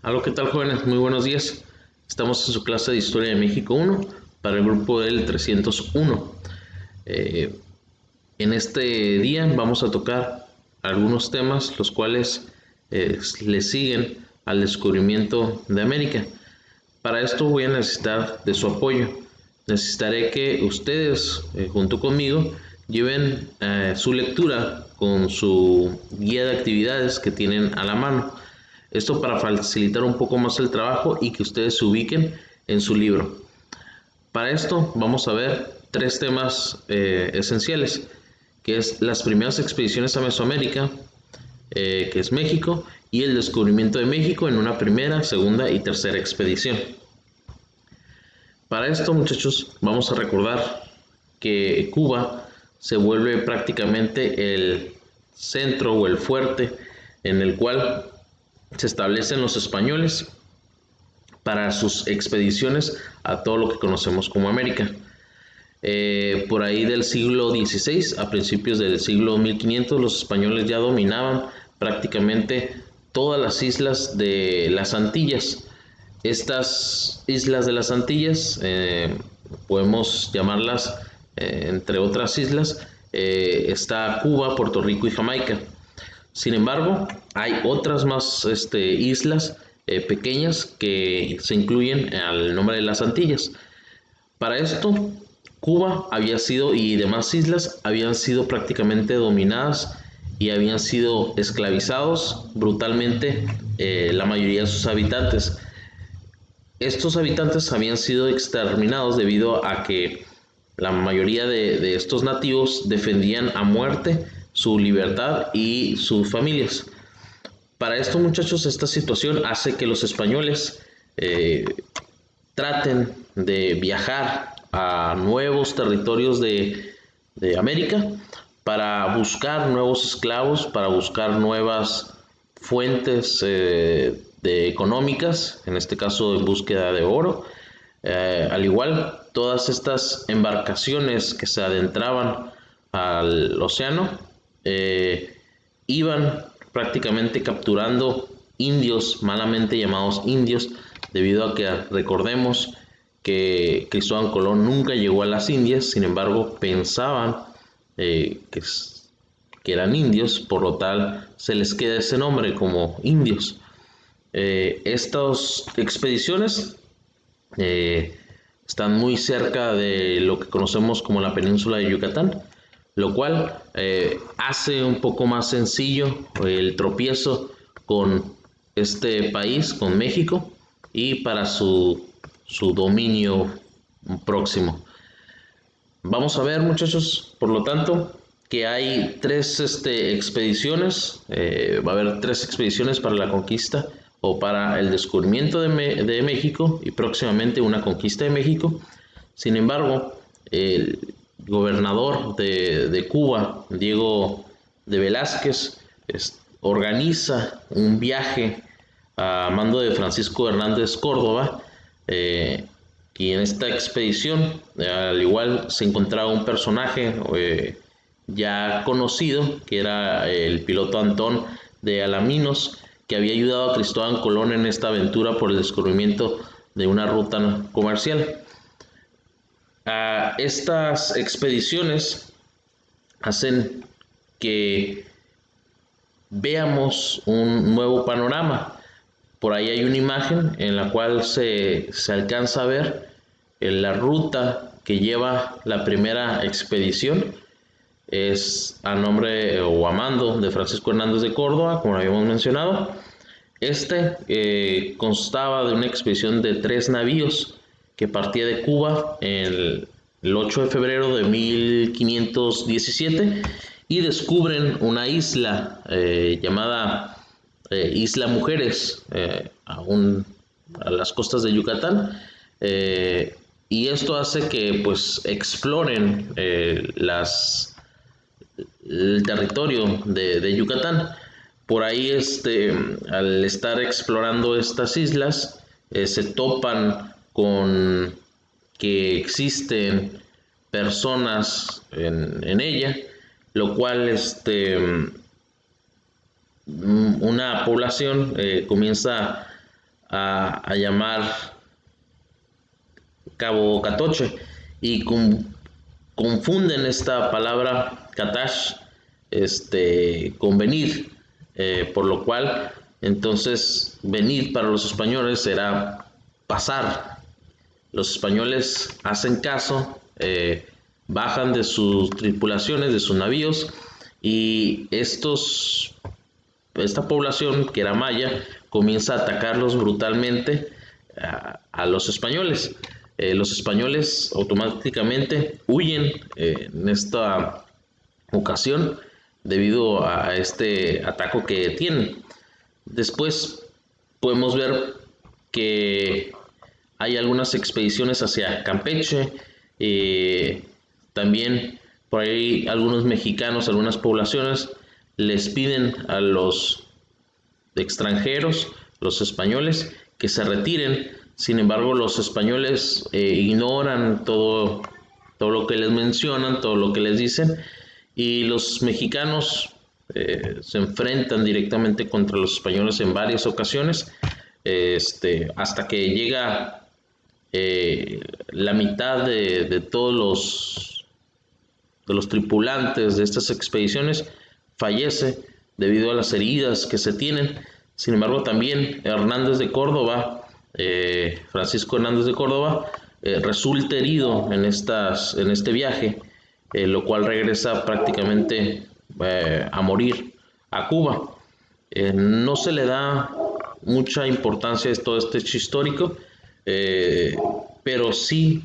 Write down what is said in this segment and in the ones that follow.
Aló, ¿qué tal, jóvenes? Muy buenos días. Estamos en su clase de Historia de México 1 para el grupo del 301. Eh, en este día vamos a tocar algunos temas los cuales le siguen al descubrimiento de América. Para esto voy a necesitar de su apoyo. Necesitaré que ustedes, junto conmigo, lleven su lectura con su guía de actividades que tienen a la mano. Esto para facilitar un poco más el trabajo y que ustedes se ubiquen en su libro. Para esto vamos a ver tres temas esenciales, que es las primeras expediciones a Mesoamérica, que es México, y el descubrimiento de México en una primera, segunda y tercera expedición. Para esto, muchachos, vamos a recordar que Cuba se vuelve prácticamente el centro o el fuerte en el cual se establecen los españoles para sus expediciones a todo lo que conocemos como América. Por ahí del siglo XVI, a principios del siglo 1500, los españoles ya dominaban prácticamente todas las islas de las Antillas. Estas islas de las Antillas, podemos llamarlas, entre otras islas, está Cuba, Puerto Rico y Jamaica. Sin embargo, hay otras más islas pequeñas que se incluyen al nombre de las Antillas. Para esto, Cuba había sido y demás islas habían sido prácticamente dominadas y habían sido esclavizados brutalmente la mayoría de sus habitantes. Estos habitantes habían sido exterminados debido a que la mayoría de estos nativos defendían a muerte su libertad y sus familias. Para esto, muchachos, esta situación hace que los españoles traten de viajar a nuevos territorios de América para buscar nuevos esclavos, para buscar nuevas fuentes económicas, en este caso en búsqueda de oro. Al igual, todas estas embarcaciones que se adentraban al océano iban prácticamente capturando indios, malamente llamados indios, debido a que recordemos que Cristóbal Colón nunca llegó a las Indias. Sin embargo, pensaban que eran indios, por lo tal se les queda ese nombre como indios. Estas expediciones están muy cerca de lo que conocemos como la península de Yucatán, lo cual hace un poco más sencillo el tropiezo con este país, con México, y para su dominio próximo. Vamos a ver, muchachos, por lo tanto, que hay tres expediciones, va a haber tres expediciones para la conquista o para el descubrimiento de México y próximamente una conquista de México. Sin embargo, el gobernador de Cuba, Diego de Velázquez, organiza un viaje a mando de Francisco Hernández Córdoba, y en esta expedición, al igual se encontraba un personaje ya conocido, que era el piloto Antón de Alaminos, que había ayudado a Cristóbal Colón en esta aventura por el descubrimiento de una ruta comercial. Estas expediciones hacen que veamos un nuevo panorama. Por ahí hay una imagen en la cual se alcanza a ver la ruta que lleva la primera expedición. Es a nombre o a mando de Francisco Hernández de Córdoba, como habíamos mencionado. Constaba de una expedición de 3 navíos que partía de Cuba el 8 de febrero de 1517 y descubren una isla llamada Isla Mujeres, a las costas de Yucatán, y esto hace que pues exploren el territorio de Yucatán. Por ahí al estar explorando estas islas se topan con que existen personas en ella, lo cual una población comienza a llamar Cabo Catoche y confunden esta palabra Catash con venir, por lo cual entonces venir para los españoles será pasar. Los españoles hacen caso, bajan de sus tripulaciones, de sus navíos, y esta población que era maya comienza a atacarlos brutalmente a los españoles. Los españoles automáticamente huyen en esta ocasión debido a este ataque que tienen. Después podemos ver que hay algunas expediciones hacia Campeche, también por ahí algunos mexicanos, algunas poblaciones les piden a los extranjeros, los españoles, que se retiren. Sin embargo, los españoles ignoran todo lo que les mencionan, todo lo que les dicen, y los mexicanos se enfrentan directamente contra los españoles en varias ocasiones, hasta que llega la mitad de todos los tripulantes de estas expediciones fallece debido a las heridas que se tienen. Sin embargo, también Francisco Hernández de Córdoba resulta herido en este viaje, lo cual regresa prácticamente a morir a Cuba. No se le da mucha importancia a todo este hecho histórico, pero sí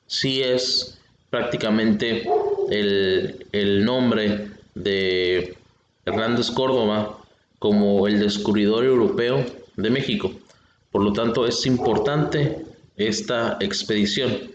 es prácticamente el nombre de Hernández Córdoba como el descubridor europeo de México. Por lo tanto, es importante esta expedición.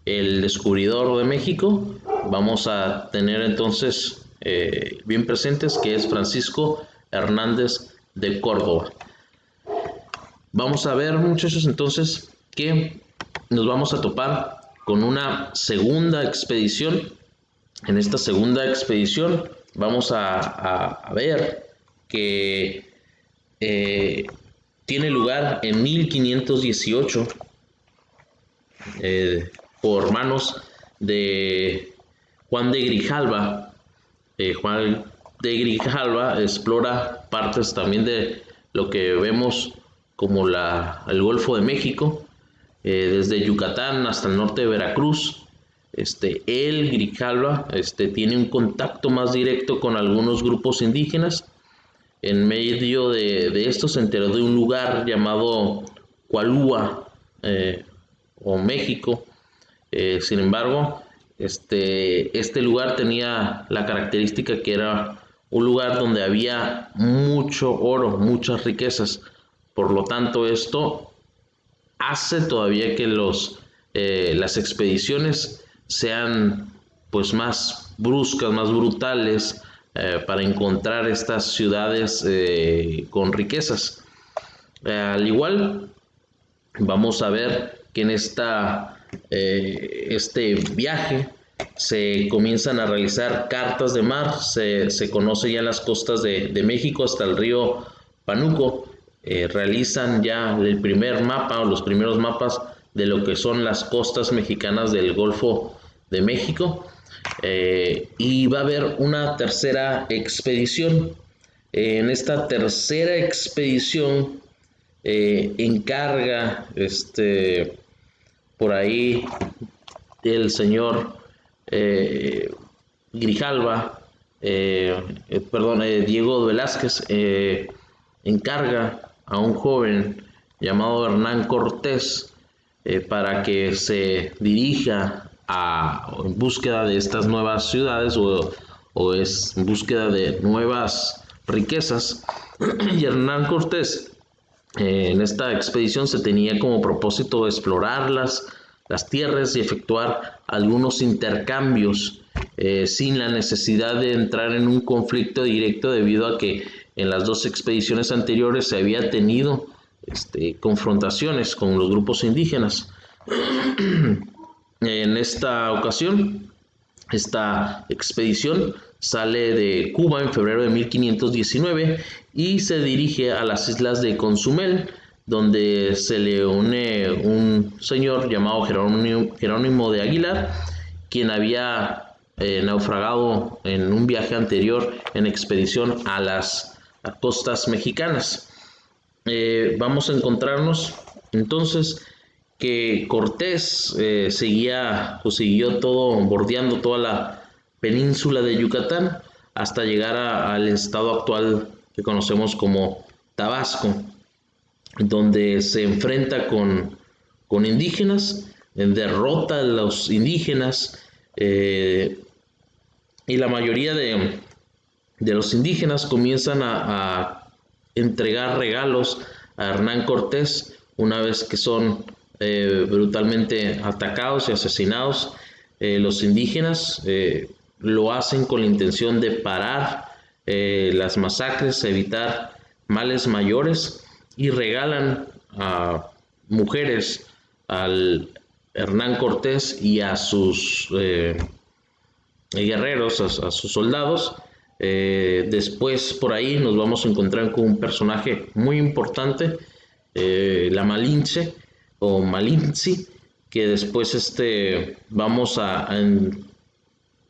El descubridor de México, vamos a tener entonces bien presentes que es Francisco Hernández de Córdoba. Vamos a ver, muchachos, entonces que nos vamos a topar con una segunda expedición. En esta segunda expedición vamos a ver que tiene lugar en 1518 por manos de Juan de Grijalva. Juan de Grijalva explora partes también de lo que vemos como el Golfo de México, desde Yucatán hasta el norte de Veracruz. Grijalva tiene un contacto más directo con algunos grupos indígenas. En medio de esto se enteró de un lugar llamado Cualúa o México. Sin embargo, este lugar tenía la característica que era un lugar donde había mucho oro, muchas riquezas. Por lo tanto, esto hace todavía que las expediciones sean pues más bruscas, más brutales, para encontrar estas ciudades con riquezas. Al igual, vamos a ver que en este viaje se comienzan a realizar cartas de mar. Se conoce ya en las costas de México hasta el río Pánuco. Realizan ya el primer mapa o los primeros mapas de lo que son las costas mexicanas del Golfo de México. Y va a haber una tercera expedición. En esta tercera expedición encarga por ahí el señor Grijalva, Diego Velázquez, encarga a un joven llamado Hernán Cortés para que se dirija en búsqueda de estas nuevas ciudades o es en búsqueda de nuevas riquezas. Y Hernán Cortés en esta expedición se tenía como propósito explorar las tierras y efectuar algunos intercambios sin la necesidad de entrar en un conflicto directo, debido a que en las dos expediciones anteriores se había tenido confrontaciones con los grupos indígenas. En esta ocasión, esta expedición sale de Cuba en febrero de 1519 y se dirige a las islas de Consumel, donde se le une un señor llamado Jerónimo de Aguilar, quien había naufragado en un viaje anterior en expedición a las costas mexicanas. Vamos a encontrarnos entonces que Cortés siguió bordeando toda la península de Yucatán hasta llegar al estado actual que conocemos como Tabasco, donde se enfrenta con indígenas, derrota a los indígenas, y la mayoría de los indígenas comienzan a entregar regalos a Hernán Cortés una vez que son brutalmente atacados y asesinados. Los indígenas lo hacen con la intención de parar las masacres, evitar males mayores, y regalan a mujeres al Hernán Cortés y a sus guerreros, a sus soldados. Después por ahí nos vamos a encontrar con un personaje muy importante, la Malinche o Malinzi, que después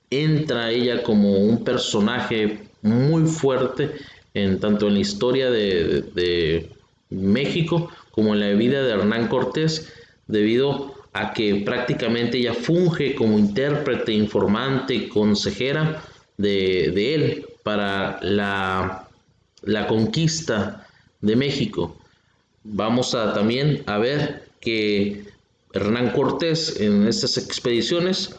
entra ella como un personaje muy fuerte tanto en la historia de México como en la vida de Hernán Cortés, debido a que prácticamente ella funge como intérprete, informante, consejera de él para la conquista de México. Vamos también a ver que Hernán Cortés en estas expediciones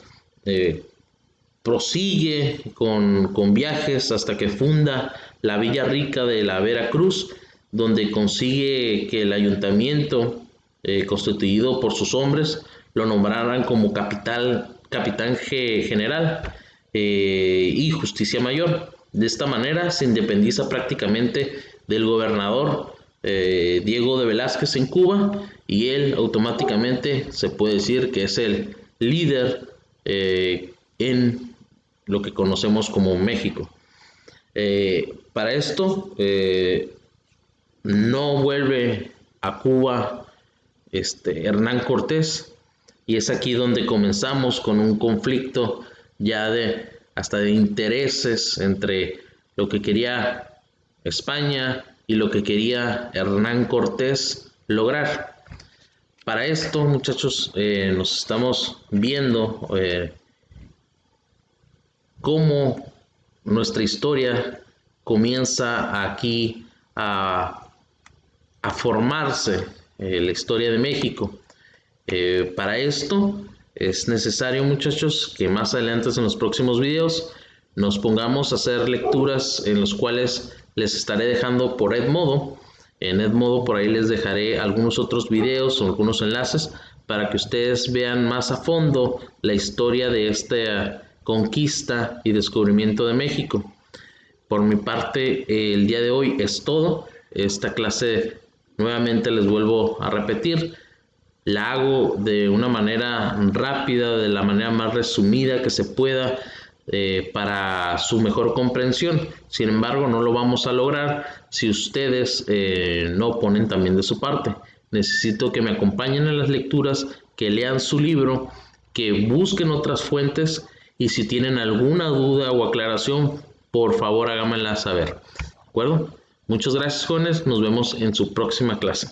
prosigue con viajes hasta que funda la Villa Rica de la Veracruz, donde consigue que el ayuntamiento constituido por sus hombres lo nombraran como capitán general y justicia mayor. De esta manera se independiza prácticamente del gobernador Diego de Velázquez en Cuba, y él automáticamente se puede decir que es el líder en lo que conocemos como México. Para esto no vuelve a Cuba Hernán Cortés, y es aquí donde comenzamos con un conflicto ya hasta de intereses entre lo que quería España y lo que quería Hernán Cortés lograr. Para esto, muchachos, nos estamos viendo cómo nuestra historia comienza aquí a formarse, la historia de México. Para esto es necesario, muchachos, que más adelante en los próximos videos nos pongamos a hacer lecturas en los cuales les estaré dejando por Edmodo. En Edmodo por ahí les dejaré algunos otros videos o algunos enlaces para que ustedes vean más a fondo la historia de esta conquista y descubrimiento de México. Por mi parte, el día de hoy es todo. Esta clase, nuevamente les vuelvo a repetir, la hago de una manera rápida, de la manera más resumida que se pueda, para su mejor comprensión. Sin embargo, no lo vamos a lograr si ustedes no ponen también de su parte. Necesito que me acompañen en las lecturas, que lean su libro, que busquen otras fuentes, y si tienen alguna duda o aclaración, por favor háganmela saber. ¿De acuerdo? Muchas gracias, jóvenes. Nos vemos en su próxima clase.